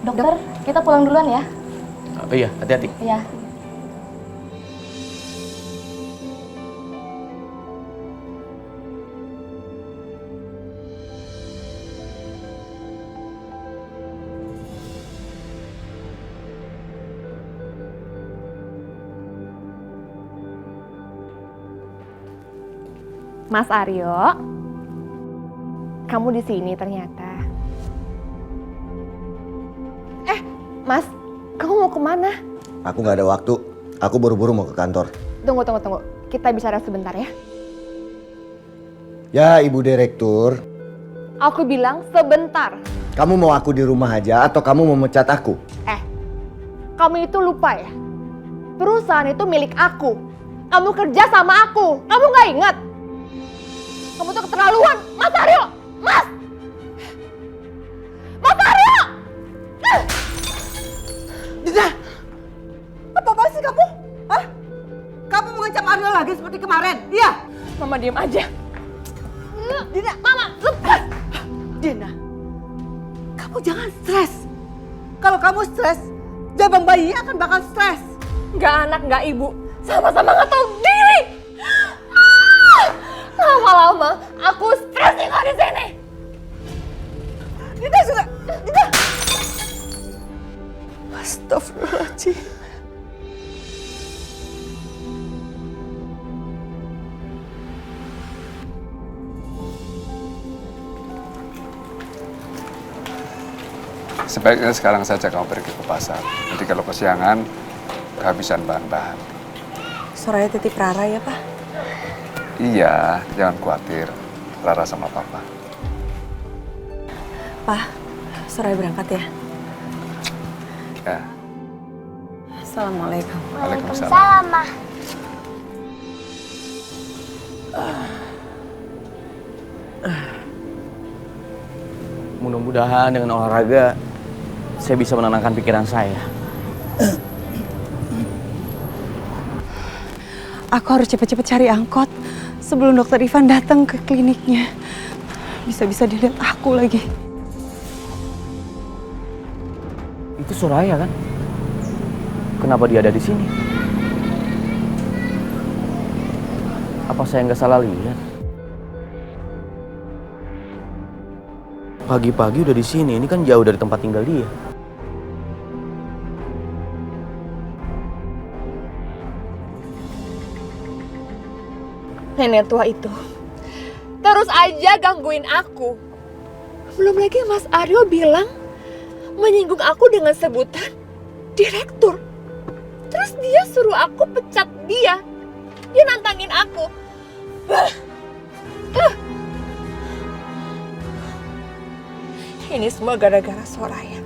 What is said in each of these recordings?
Dokter, kita pulang duluan ya. Oh iya, hati-hati. Iya. Mas Aryo, kamu di sini ternyata. Mas, kamu mau kemana? Aku nggak ada waktu. Aku buru-buru mau ke kantor. Tunggu. Kita bicara sebentar ya. Ya, Ibu Direktur. Aku bilang sebentar. Kamu mau aku di rumah aja atau kamu mau mecat aku? Kamu itu lupa ya? Perusahaan itu milik aku. Kamu kerja sama aku. Kamu nggak ingat? Kamu tuh keterlaluan, Mas Aryo! Mas! Mas Aryo! Dina! Apa sih kamu? Hah? Kamu mengancam Aryo lagi seperti kemarin? Iya? Mama diem aja. Dina! Mama, lepas! Dina, kamu jangan stres. Kalau kamu stres, jabang bayi akan bakal stres. Nggak anak, nggak ibu. Sama-sama nggak tahu diri. Lama-lama aku stres tinggal di sini. Dina sudah... Dina! Astagfirullahaladzim. Sebaiknya sekarang saja kamu pergi ke pasar. Nanti kalau kesiangan, kehabisan bahan-bahan. Soraya titip Rara ya, Pak? Iya, jangan khawatir. Rara sama Papa. Pak, Soraya berangkat ya? Ya, Assalamualaikum. Waalaikumsalam. Ma. Mudah-mudahan dengan olahraga saya bisa menenangkan pikiran saya. Aku harus cepet-cepet cari angkot sebelum dokter Ivan datang ke kliniknya. Bisa-bisa dilihat aku lagi. Itu Soraya kan? Kenapa dia ada di sini? Apa saya nggak salah lihat? Pagi-pagi udah di sini, ini kan jauh dari tempat tinggal dia. Nenek tua itu terus aja gangguin aku. Belum lagi Mas Aryo bilang menyinggung aku dengan sebutan direktur. Terus dia suruh aku pecat dia. Dia nantangin aku. Ini semua gara-gara Soraya.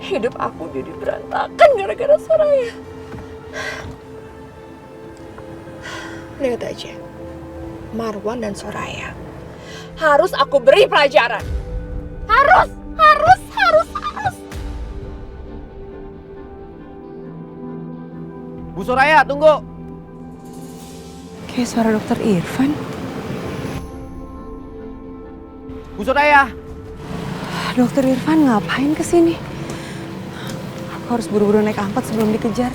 Hidup aku jadi berantakan gara-gara Soraya. Lihat aja, Marwan dan Soraya. Harus aku beri pelajaran. Harus. Bu Soraya, tunggu. Kayak suara dokter Irfan. Bu Soraya. Dokter Irfan ngapain kesini? Aku harus buru-buru naik angkot sebelum dikejar.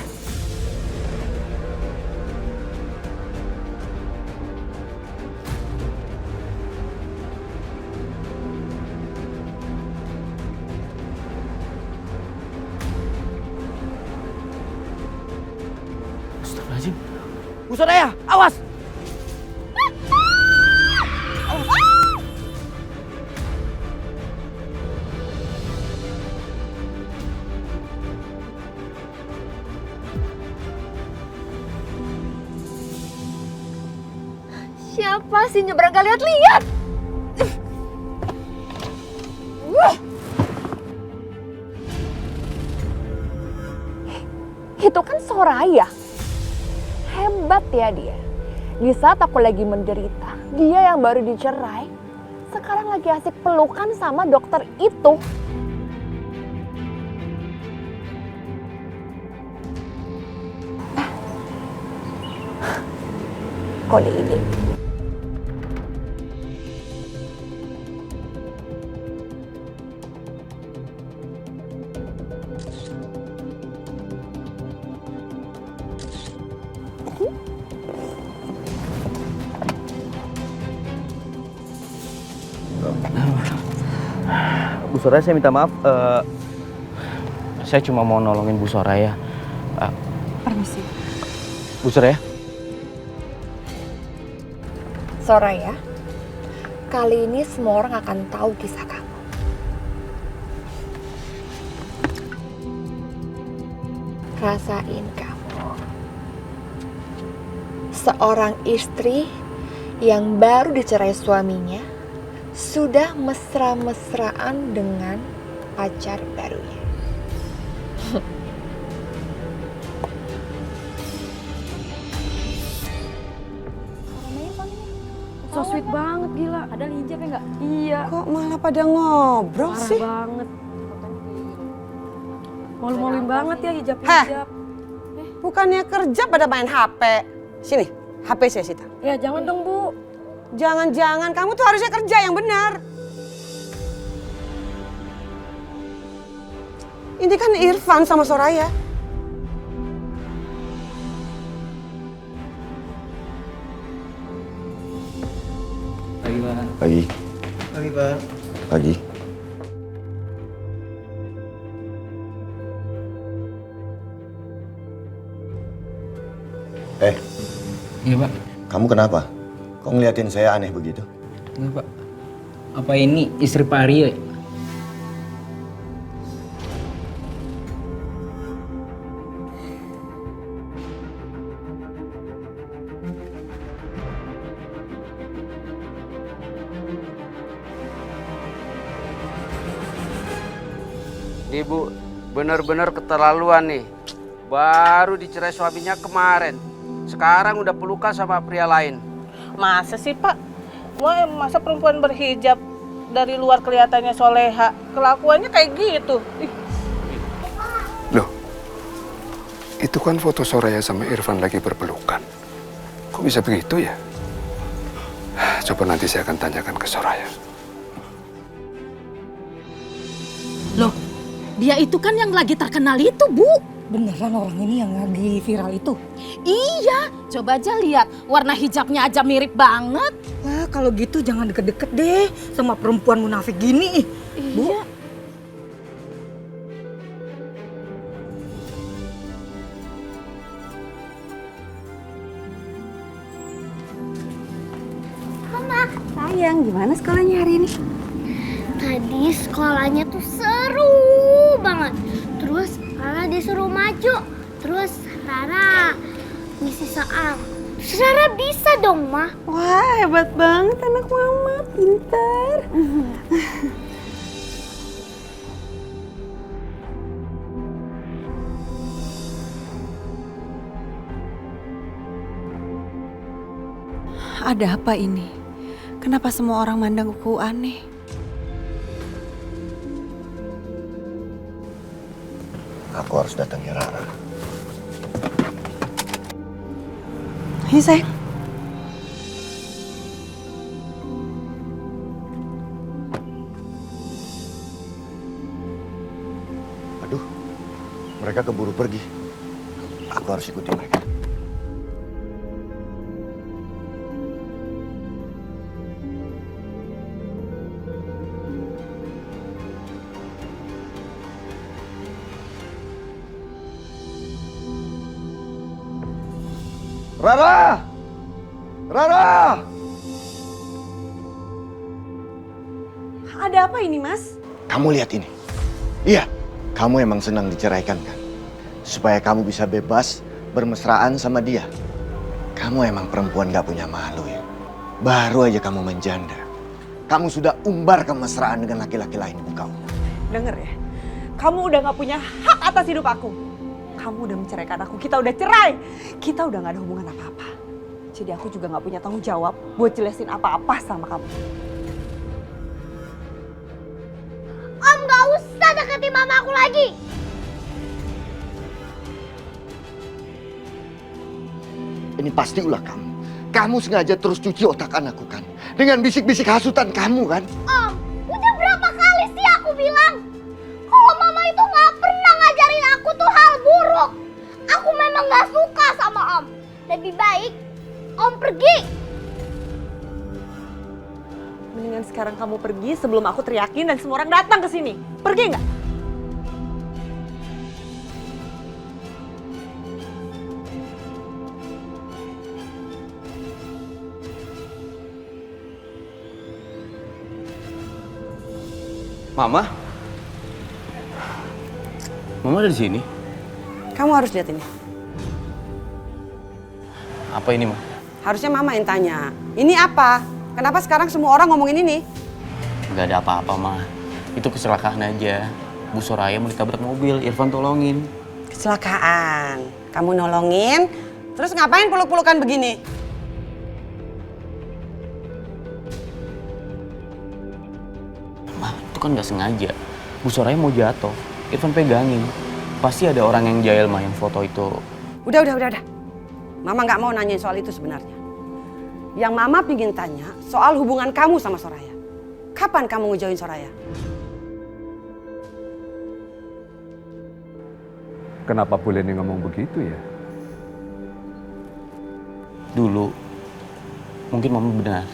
Astagfirullahaladzim. Bu Soraya, awas! Siapa sih nyebrang gak lihat-lihat? Itu kan Soraya. Hebat ya dia. Di saat aku lagi menderita, dia yang baru dicerai, sekarang lagi asik pelukan sama dokter itu. Kode ini. Soraya, saya minta maaf. Saya cuma mau nolongin Bu Soraya. Permisi. Bu Soraya. Soraya, kali ini semua orang akan tahu kisah kamu. Rasain kamu. Seorang istri yang baru dicerai suaminya sudah mesra-mesraan dengan pacar barunya. So sweet banget gila. Ada hijab ya nggak? Iya. Kok malah pada ngobrol Parah sih? banget. Malu-maluin banget ya hijab. Bukannya kerja pada main HP. Sini, HP saya Sita. Ya jangan dong Bu. Jangan-jangan kamu tuh harusnya kerja yang benar. Ini kan Irfan sama Soraya. Pagi, Pak. Pagi. Pagi, Pak. Pagi. Iya, Pak. Kamu kenapa? Kok ngeliatin saya aneh begitu? Enggak, Pak. Apa ini istri Pak Aryo ya? Ibu benar-benar keterlaluan nih. Baru dicerai suaminya kemarin. Sekarang udah pelukan sama pria lain. Masa sih Pak? Masa perempuan berhijab dari luar kelihatannya soleha, kelakuannya kayak gitu. Loh, itu kan foto Soraya sama Irfan lagi berpelukan. Kok bisa begitu ya? Coba nanti saya akan tanyakan ke Soraya. Loh, dia itu kan yang lagi terkenal itu, Bu. Beneran orang ini yang lagi viral itu? Iya, coba aja lihat. Warna hijabnya aja mirip banget. Wah, kalau gitu jangan deket-deket deh sama perempuan munafik gini. Bu. Iya. Sayang, gimana sekolahnya hari ini? Tadi sekolahnya tuh seru banget. Terus Rara disuruh maju. Terus Rara ngisi soal. Terus Rara bisa dong, Ma. Wah, hebat banget anak mama, pintar. Ada apa ini? Kenapa semua orang mandang aku aneh? Aku harus datangi Rara. Ayo sayang. Aduh, mereka keburu pergi. Aku harus ikuti mereka. Rara! Rara! Ada apa ini, Mas? Kamu lihat ini. Iya, kamu emang senang diceraikan kan? Supaya kamu bisa bebas bermesraan sama dia. Kamu emang perempuan gak punya malu ya. Baru aja kamu menjanda. Kamu sudah umbar kemesraan dengan laki-laki lain, bukan? Dengar ya, kamu udah gak punya hak atas hidup aku. Kamu udah menceraikan aku, kita udah cerai. Kita udah gak ada hubungan apa-apa. Jadi aku juga gak punya tanggung jawab buat jelasin apa-apa sama kamu. Om gak usah deketin mama aku lagi. Ini pasti ulah kamu. Kamu sengaja terus cuci otak anakku kan? Dengan bisik-bisik hasutan kamu kan? Om, udah berapa kali sih aku bilang kalau mama itu gak pernah ngajarin aku tuh hal buruk. Aku memang gak suka sama Om. Lebih baik Om pergi. Mendingan sekarang sekarang kamu pergi sebelum aku teriakin dan semua orang datang ke sini. Pergi nggak? Mama? Mama ada di sini? Kamu harus lihat ini. Apa ini, Ma? Harusnya mama yang tanya. Ini apa? Kenapa sekarang semua orang ngomongin ini? Gak ada apa-apa, Ma. Itu kecelakaan aja. Bu Soraya mau ditabrak mobil, Irfan tolongin. Kecelakaan. Kamu nolongin, terus ngapain peluk-pelukan begini? Ma, itu kan gak sengaja. Bu Soraya mau jatuh, Irfan pegangin. Pasti ada orang yang jahil, Ma, yang foto itu. Udah. Mama nggak mau nanyain soal itu sebenarnya. Yang Mama pingin tanya soal hubungan kamu sama Soraya. Kapan kamu ngejauhin Soraya? Kenapa Bu Leni ngomong begitu ya? Dulu, mungkin Mama benar.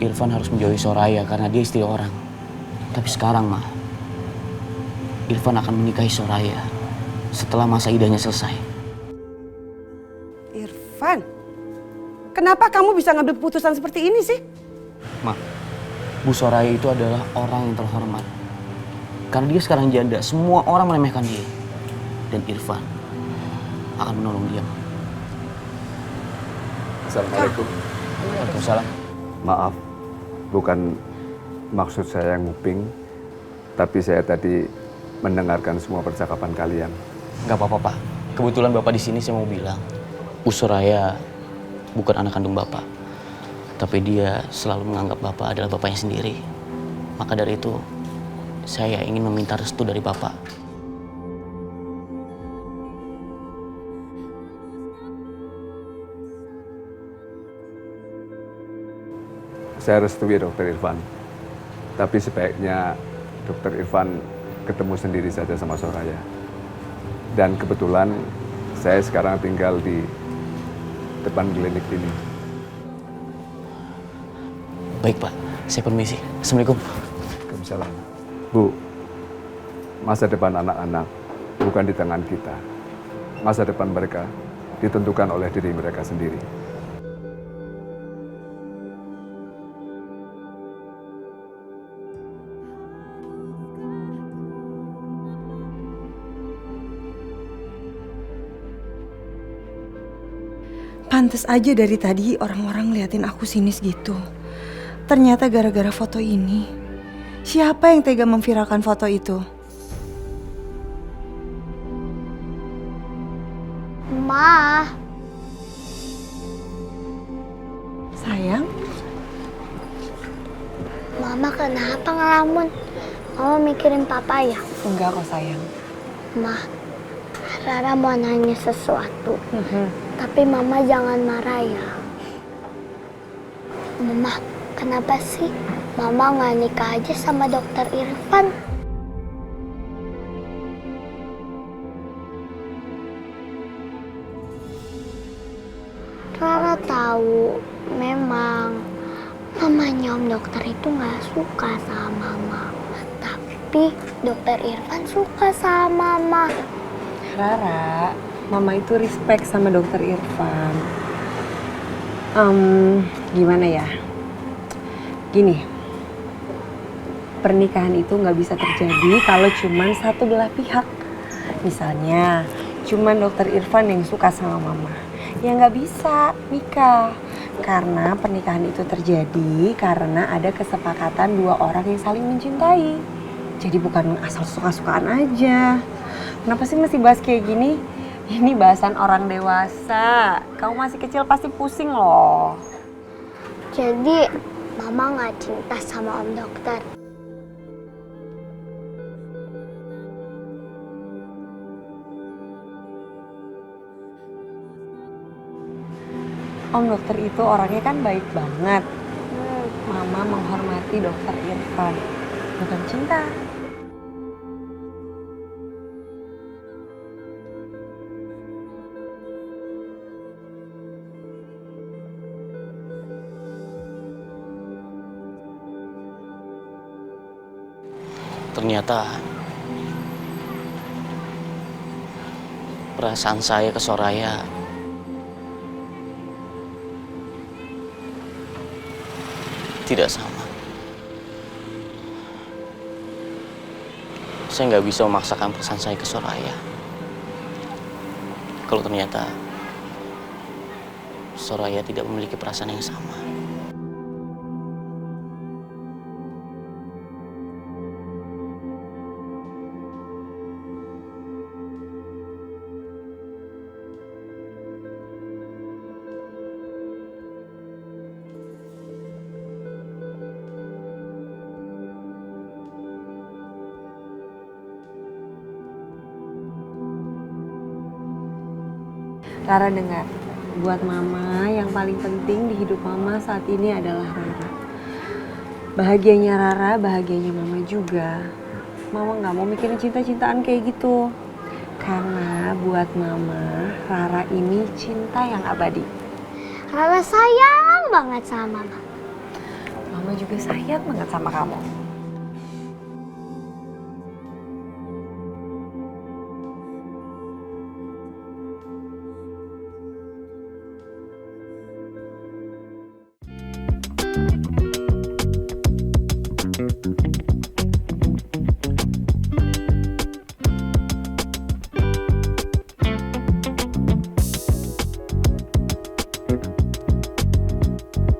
Irfan harus menjauhi Soraya karena dia istri orang. Tapi sekarang, Ma, Irfan akan menikahi Soraya setelah masa idahnya selesai. Irfan, kenapa kamu bisa ngambil keputusan seperti ini sih? Ma, Bu Soraya itu adalah orang yang terhormat. Karena dia sekarang janda, semua orang meremehkan dia. Dan Irfan akan menolong dia. Assalamualaikum. Waalaikumsalam. Maaf, bukan maksud saya nguping, tapi saya tadi mendengarkan semua percakapan kalian. Gak apa-apa, Pak. Kebetulan Bapak di sini saya mau bilang, Bu Soraya bukan anak kandung Bapak. Tapi dia selalu menganggap Bapak adalah bapaknya sendiri. Maka dari itu, saya ingin meminta restu dari Bapak. Saya restui Dokter Irfan. Tapi sebaiknya Dokter Irfan ketemu sendiri saja sama Soraya. Dan kebetulan saya sekarang tinggal di depan klinik ini. Baik, Pak. Saya permisi. Assalamualaikum. Waalaikumsalam. Bu, masa depan anak-anak bukan di tangan kita. Masa depan mereka ditentukan oleh diri mereka sendiri. Pantes aja dari tadi orang-orang liatin aku sinis gitu. Ternyata gara-gara foto ini. Siapa yang tega memviralkan foto itu? Ma, Sayang, Mama kenapa ngelamun? Mama mikirin papa ya? enggak kok sayang. Ma, Rara mau nanya sesuatu. Tapi Mama jangan marah ya. Mama, kenapa sih Mama nggak nikah aja sama Dokter Irfan? Rara tahu memang mamanya Om Dokter itu nggak suka sama Mama. Tapi Dokter Irfan suka sama Mama. Rara, Mama itu respect sama Dokter Irfan. Gimana ya? Gini, pernikahan itu nggak bisa terjadi kalau cuman satu belah pihak. Misalnya, cuman Dokter Irfan yang suka sama Mama. Ya nggak bisa nikah. Karena pernikahan itu terjadi karena ada kesepakatan dua orang yang saling mencintai. Jadi bukan asal suka-sukaan aja. Kenapa sih mesti bahas kayak gini? Ini bahasan orang dewasa. Kamu masih kecil pasti pusing loh. Jadi Mama nggak cinta sama Om Dokter. Om Dokter itu orangnya kan baik banget. Mama menghormati Dokter Irfan, bukan cinta. ternyata perasaan saya ke Soraya tidak sama. Saya nggak bisa memaksakan perasaan saya ke Soraya. Kalau ternyata Soraya tidak memiliki perasaan yang sama. Rara dengar, buat mama yang paling penting di hidup mama saat ini adalah Rara. Bahagianya Rara, bahagianya mama juga. Mama nggak mau mikirin cinta-cintaan kayak gitu. Karena buat mama, Rara ini cinta yang abadi. Rara sayang banget sama mama. Mama juga sayang banget sama kamu.